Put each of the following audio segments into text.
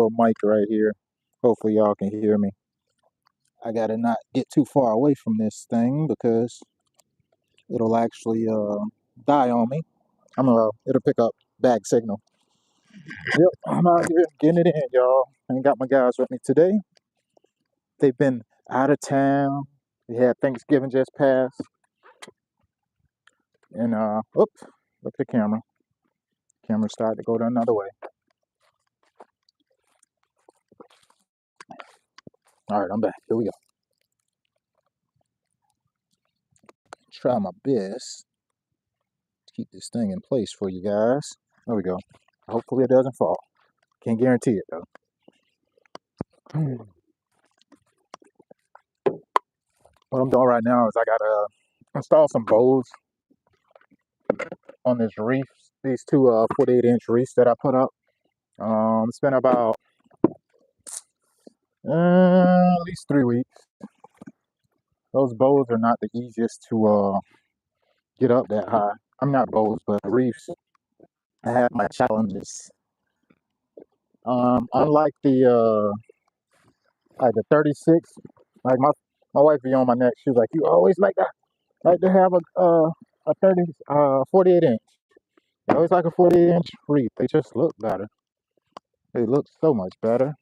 little mic right here. Hopefully y'all can hear me. I gotta not get too far away from this thing because it'll actually die on me. It'll pick up bad signal. Yep, I'm out here getting it in, y'all. I ain't got my guys with me today. They've been out of town. We had Thanksgiving just passed. And oops, look at the camera. Camera started to go the another way. All right, I'm back. Here we go. Try my best to keep this thing in place for you guys. There we go. Hopefully it doesn't fall. Can't guarantee it though. What I'm doing right now is I gotta install some bows on this wreath. These two 48-inch wreaths that I put up. It's been about at least 3 weeks. Those bows are not the easiest to get up that high. I'm not bows, but wreaths. I have my challenges. Unlike the 36, like my wife be on my neck. She's like, "You always like to have a 48 inch. I always like a 48-inch wreath. They just look better. They look so much better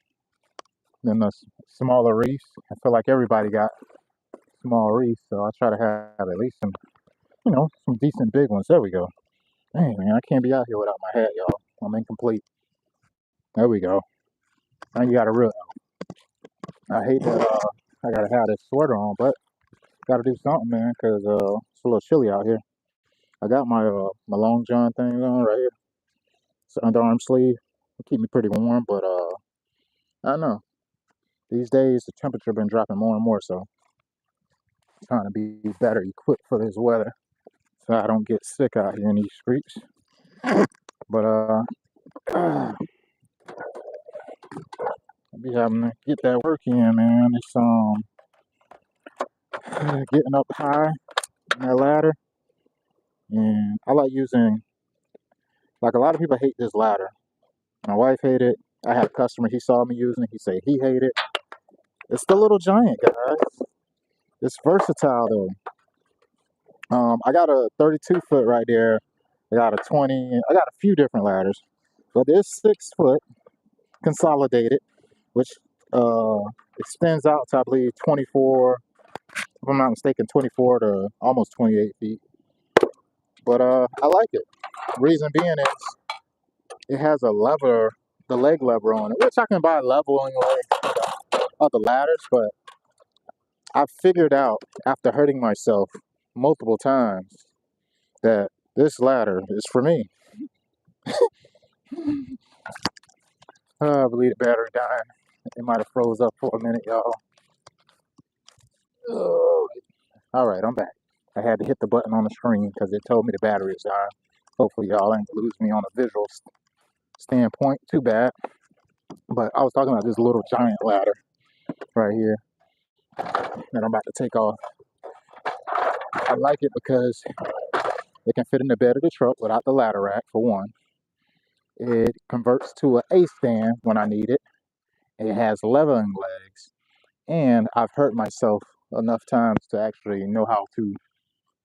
than the smaller wreaths. I feel like everybody got small wreaths, so I try to have at least some decent big ones. There we go. Dang, man, I can't be out here without my hat, y'all. I'm incomplete. There we go. Now you got a real. I hate that I gotta have this sweater on, but gotta do something, man, because it's a little chilly out here. I got my long john thing on right here. It's an underarm sleeve. It'll keep me pretty warm, but I don't know. These days the temperature been dropping more and more, so I'm trying to be better equipped for this weather, so I don't get sick out here in these streets. But I be having to get that work in, man. It's getting up high on that ladder, and I like using, like, a lot of people hate this ladder. My wife hated it. I had a customer, he saw me using it, he said he hated it. It's the little giant, guys. It's versatile though. I got a 32 foot right there. I got a 20. I got a few different ladders, but this 6 foot consolidated, which extends out to, I believe, 24. If I'm not mistaken, 24 to almost 28 feet. But I like it. Reason being is it has a lever, the leg lever on it, which I can buy leveling legs of the ladders, but I figured out after hurting myself multiple times that this ladder is for me. I believe the battery dying. It might have froze up for a minute, y'all. All right, I'm back. I had to hit the button on the screen because it told me the battery is dying. Hopefully y'all ain't lose me on a visual standpoint. Too bad. But I was talking about this little giant ladder right here that I'm about to take off. I like it because it can fit in the bed of the truck without the ladder rack, for one. It converts to an A stand when I need it. It has leveling legs. And I've hurt myself enough times to actually know how to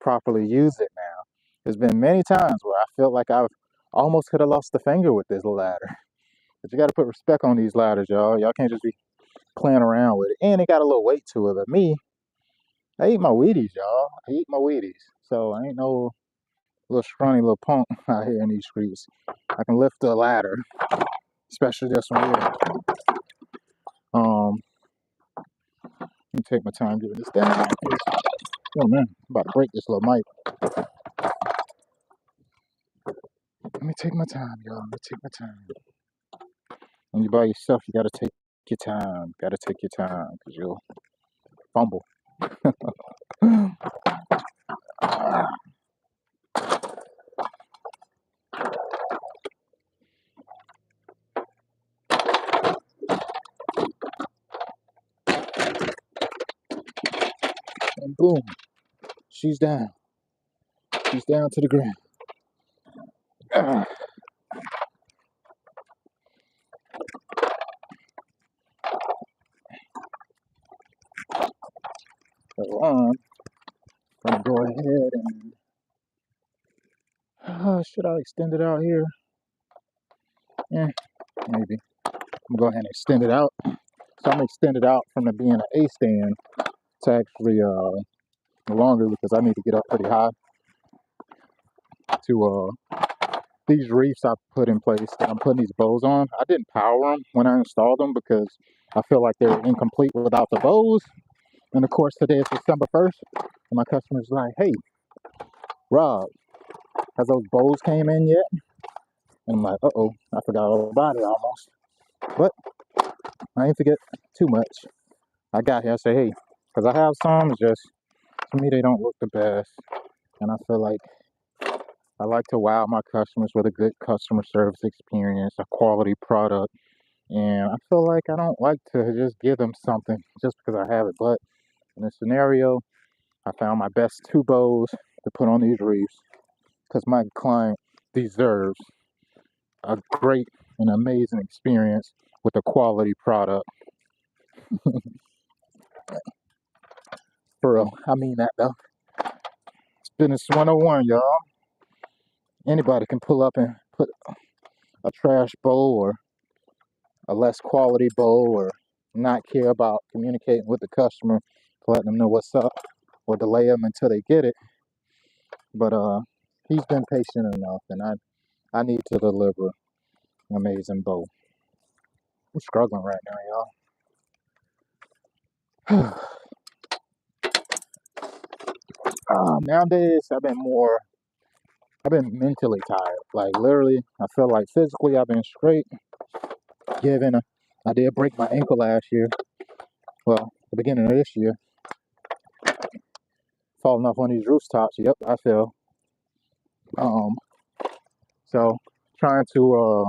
properly use it now. There's been many times where I felt like I've almost could have lost a finger with this ladder. But you got to put respect on these ladders, y'all. Y'all can't just be playing around with it. And it got a little weight to it. But me, I eat my Wheaties, y'all. I eat my Wheaties. So I ain't no little scrawny little punk out here in these streets. I can lift a ladder, especially this one here. Let me take my time giving this down. Oh man, I'm about to break this little mic. Let me take my time, y'all. Let me take my time. When you're by yourself, you gotta take your time. Gotta take your time, because you'll fumble. And boom, she's down. She's down to the ground. on, I'm gonna go ahead and should I extend it out here? Yeah, maybe. I'm gonna go ahead and extend it out. So I'm gonna extend it out from it being an A stand to actually longer because I need to get up pretty high to these reefs I put in place that I'm putting these bows on. I didn't power them when I installed them because I feel like they're incomplete without the bows. And of course today is December 1st and my customer's like, hey Rob, has those bows came in yet? And I'm like, uh-oh, I forgot all about it almost. But I ain't forget too much. I got here, I say, hey, because I have some, it's just, to me, they don't look the best. And I feel like I like to wow my customers with a good customer service experience, a quality product. And I feel like I don't like to just give them something just because I have it. But in this scenario, I found my best two bows to put on these reefs because my client deserves a great and amazing experience with a quality product. For real, I mean that though. It's business 101, y'all. Anybody can pull up and put a trash bowl or a less quality bowl or not care about communicating with the customer to let them know what's up or delay them until they get it. But he's been patient enough and I need to deliver an amazing bowl. I'm struggling right now, y'all. Nowadays I've been mentally tired. Like literally, I feel like physically I've been straight. Given I did break my ankle last year. Well, the beginning of this year, falling off one of these rooftops. Yep, I fell. Um, so trying to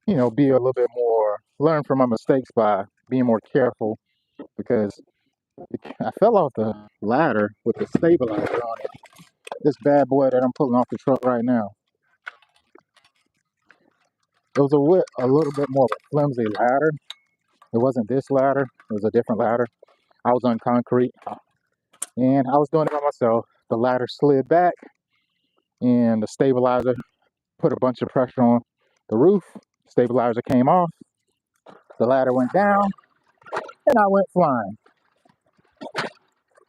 be a little bit more, learn from my mistakes by being more careful because I fell off the ladder with the stabilizer on it. This bad boy that I'm pulling off the truck right now. It was a little bit more of a flimsy ladder. It wasn't this ladder. It was a different ladder. I was on concrete and I was doing it by myself. The ladder slid back and the stabilizer put a bunch of pressure on the roof. Stabilizer came off. The ladder went down and I went flying.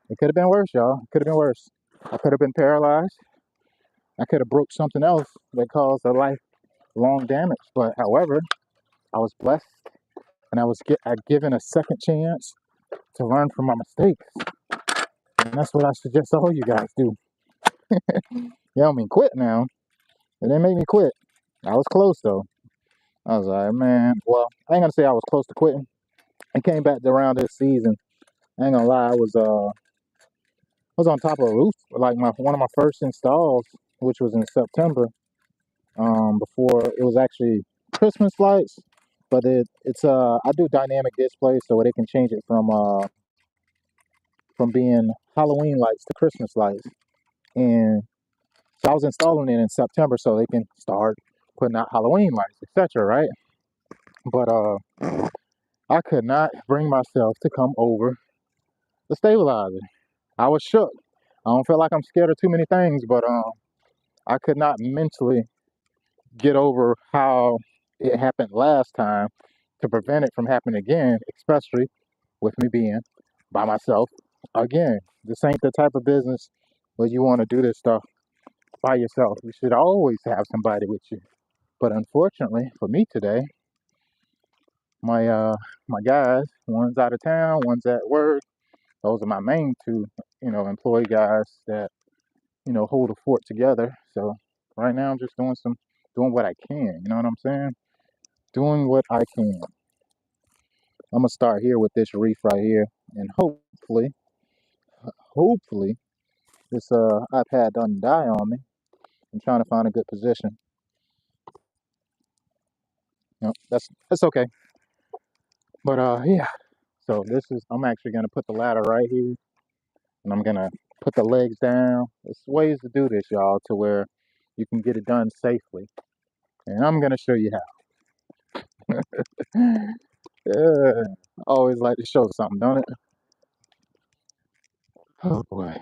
It could have been worse, y'all. It could have been worse. I could have been paralyzed. I could have broke something else that caused a lifelong damage. But however, I was blessed and I given a second chance to learn from my mistakes. And that's what I suggest all you guys do. You don't mean quit now. It didn't make me quit. I was close though. I was like, man, well, I ain't gonna say I was close to quitting. I came back around this season. I ain't gonna lie, I was on top of a roof, like one of my first installs, which was in September. Before it was actually Christmas lights, but it's I do dynamic display so they can change it from being Halloween lights to Christmas lights. And so I was installing it in September so they can start putting out Halloween lights, etc. Right? But I could not bring myself to come over the stabilizer. I was shook. I don't feel like I'm scared of too many things, but I could not mentally get over how it happened last time to prevent it from happening again, especially with me being by myself. Again, this ain't the type of business where you want to do this stuff by yourself. You should always have somebody with you. But unfortunately for me today, my guys, one's out of town, one's at work. Those are my main two, employee guys that, hold the fort together. So right now I'm just doing what I can, you know what I'm saying? Doing what I can. I'm gonna start here with this reef right here, and hopefully, this iPad doesn't die on me. I'm trying to find a good position. That's okay. But yeah. So I'm actually gonna put the ladder right here, and I'm gonna put the legs down. There's ways to do this, y'all, to where you can get it done safely, and I'm gonna show you how. Yeah. I always like to show something, don't it? Oh boy.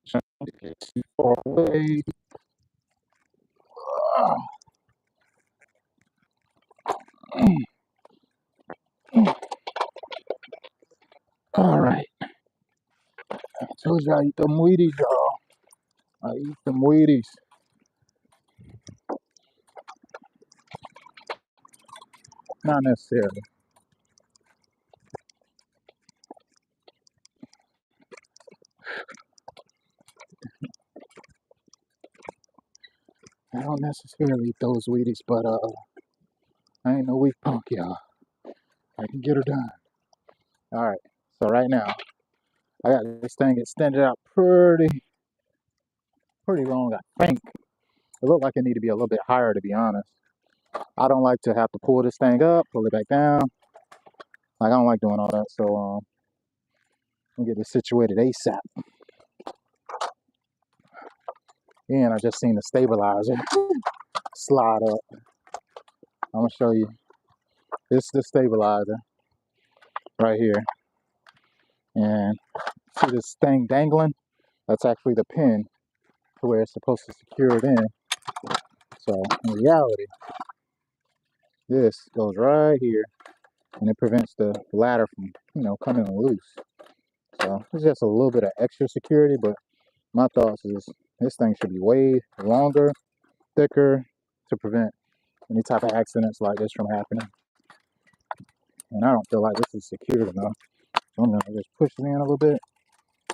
Trying to get too far away. All right. I told you I eat them Wheaties, y'all. I eat them Wheaties. Not necessarily. I don't necessarily eat those Wheaties, but I ain't no weak punk, y'all. I can get her done. All right. So right now, I got this thing extended out pretty long. I think it looked like it need to be a little bit higher, to be honest. I don't like to have to pull this thing up, pull it back down. Like I don't like doing all that. So I'm get this situated ASAP. And I just seen the stabilizer slide up. I'm gonna show you. This is the stabilizer right here. And see this thing dangling? That's actually the pin to where it's supposed to secure it in. So in reality, this goes right here and it prevents the ladder from, coming loose. So it's just a little bit of extra security, but my thoughts is this thing should be way longer, thicker to prevent any type of accidents like this from happening. And I don't feel like this is secured enough. So I'm gonna just push it in a little bit.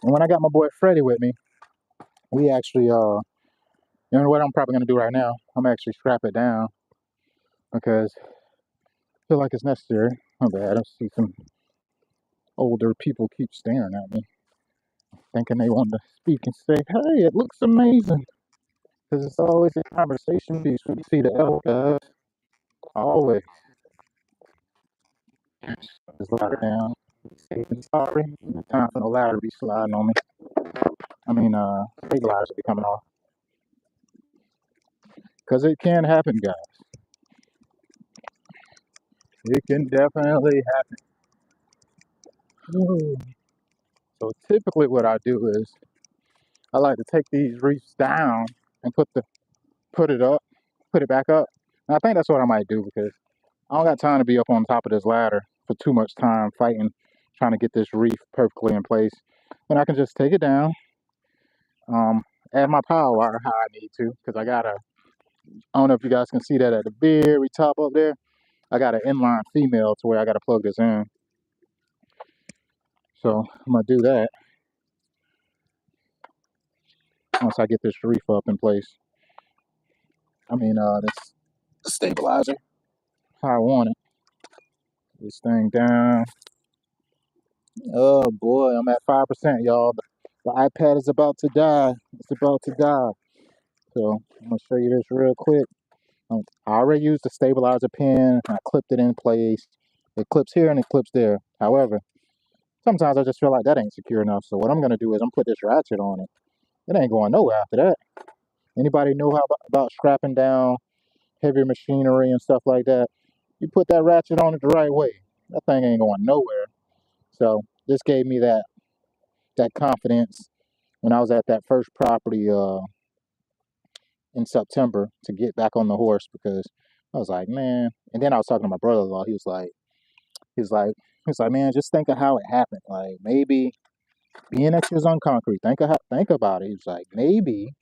And when I got my boy Freddie with me, we actually what I'm probably gonna do right now, I'm actually strap it down because I feel like it's necessary. My bad, I see some older people keep staring at me, thinking they want to speak and say, hey, it looks amazing. Because it's always a conversation piece when you see the elk guys. Always. Just ladder down. Safe and sorry. Time for the ladder to be sliding on me. I mean, stabilizer be coming off. Because it can happen, guys. It can definitely happen. So typically what I do is I like to take these reefs down and put it up, put it back up. And I think that's what I might do because I don't got time to be up on top of this ladder for too much time fighting, trying to get this reef perfectly in place. And I can just take it down, add my power wire how I need to, because I don't know if you guys can see that at the very top up there. I got an inline female to where I got to plug this in. So I'm gonna do that once I get this reef up in place. I mean, this stabilizer, how I want it. This thing down. Oh boy, I'm at 5%, y'all. The iPad is about to die. It's about to die. So I'm gonna show you this real quick. I already used the stabilizer pin. I clipped it in place. It clips here and it clips there. However, sometimes I just feel like that ain't secure enough. So what I'm gonna do is I'm put this ratchet on it. It ain't going nowhere after that. Anybody know how about strapping down heavy machinery and stuff like that? You put that ratchet on it the right way. That thing ain't going nowhere. So this gave me that confidence when I was at that first property in September to get back on the horse because I was like, man. And then I was talking to my brother-in-law. He was like, man, just think of how it happened. Like maybe being that you was on concrete, think about it. He was like, maybe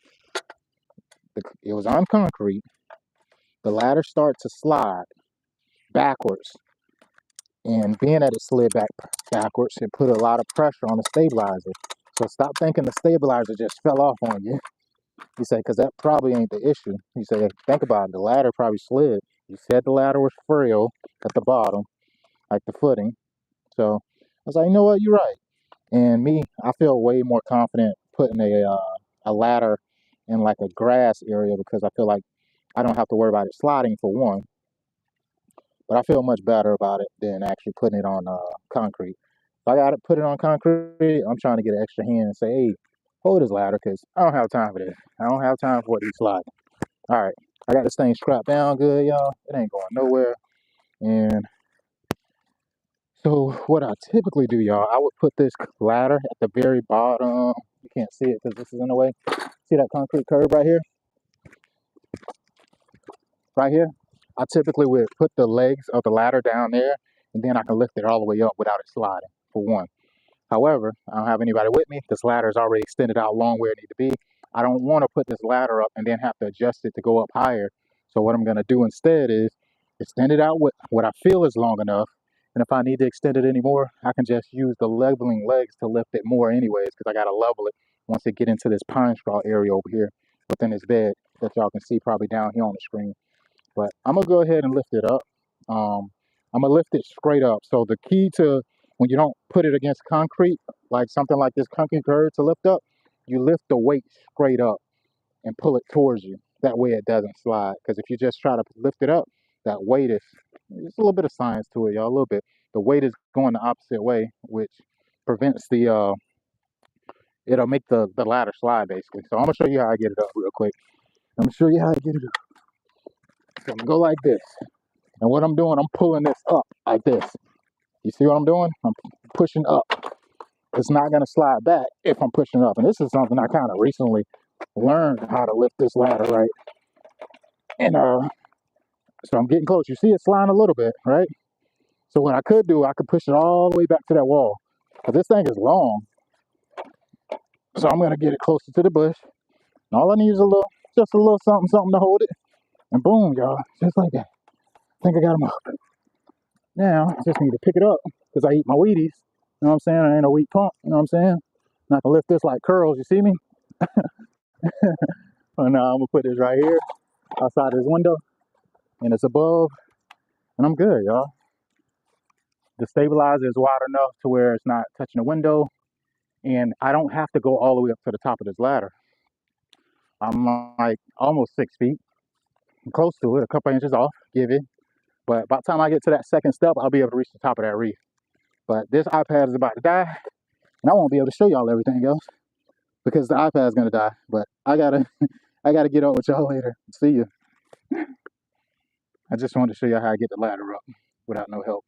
it was on concrete. The ladder started to slide backwards, and being that it slid backwards, it put a lot of pressure on the stabilizer. So stop thinking the stabilizer just fell off on you. He said, because that probably ain't the issue. He said, think about it. The ladder probably slid. You said the ladder was frail at the bottom, like the footing. So I was like, you know what? You're right. And me, I feel way more confident putting a ladder in like a grass area because I feel like I don't have to worry about it sliding for one. But I feel much better about it than actually putting it on concrete. If I got to put it on concrete, I'm trying to get an extra hand and say, hey, hold this ladder because I don't have time for this. I don't have time for it to slide. All right, I got this thing strapped down good, y'all. It ain't going nowhere. And So what I typically do, y'all, I would put this ladder at the very bottom. You can't see it because this is in the way. See that concrete curb right here? Right here? I typically would put the legs of the ladder down there, and then I can lift it all the way up without it sliding, for one. However, I don't have anybody with me. This ladder is already extended out long where it needs to be. I don't want to put this ladder up and then have to adjust it to go up higher. So what I'm going to do instead is extend it out with what I feel is long enough. And if I need to extend it anymore, I can just use the leveling legs to lift it more anyways, because I got to level it once it get into this pine straw area over here within this bed that y'all can see probably down here on the screen. But I'm gonna go ahead and lift it up. I'm gonna lift it straight up. So the key to when you don't put it against concrete, like something like this concrete curve to lift up, you lift the weight straight up and pull it towards you. That way it doesn't slide. Because if you just try to lift it up, that weight is, there's a little bit of science to it, y'all, a little bit. The weight is going the opposite way, which prevents it'll make the ladder slide basically. So I'm gonna show you how I get it up real quick. I'm gonna show you how I get it up. So I'm gonna go like this. And what I'm doing, I'm pulling this up like this. You see what I'm doing? I'm pushing up. It's not going to slide back if I'm pushing up. And this is something I kind of recently learned how to lift this ladder, right? And so I'm getting close. You see it sliding a little bit, right? So what I could do, I could push it all the way back to that wall. Because this thing is long. So I'm going to get it closer to the bush. And all I need is just a little something to hold it. And boom, y'all, just like that. I think I got them up. Now, I just need to pick it up because I eat my Wheaties. You know what I'm saying? I ain't a wheat pump. You know what I'm saying? Not gonna lift this like curls. You see me? And now I'm gonna put this right here outside this window, and it's above, and I'm good, y'all. The stabilizer is wide enough to where it's not touching the window, and I don't have to go all the way up to the top of this ladder. I'm like almost 6 feet. I'm close to it, a couple inches off, give it. But by the time I get to that second step, I'll be able to reach the top of that wreath. But this iPad is about to die, and I won't be able to show y'all everything else because the iPad's gonna die. But I gotta get up with y'all later. See you. I just wanted to show you how I get the ladder up without no help.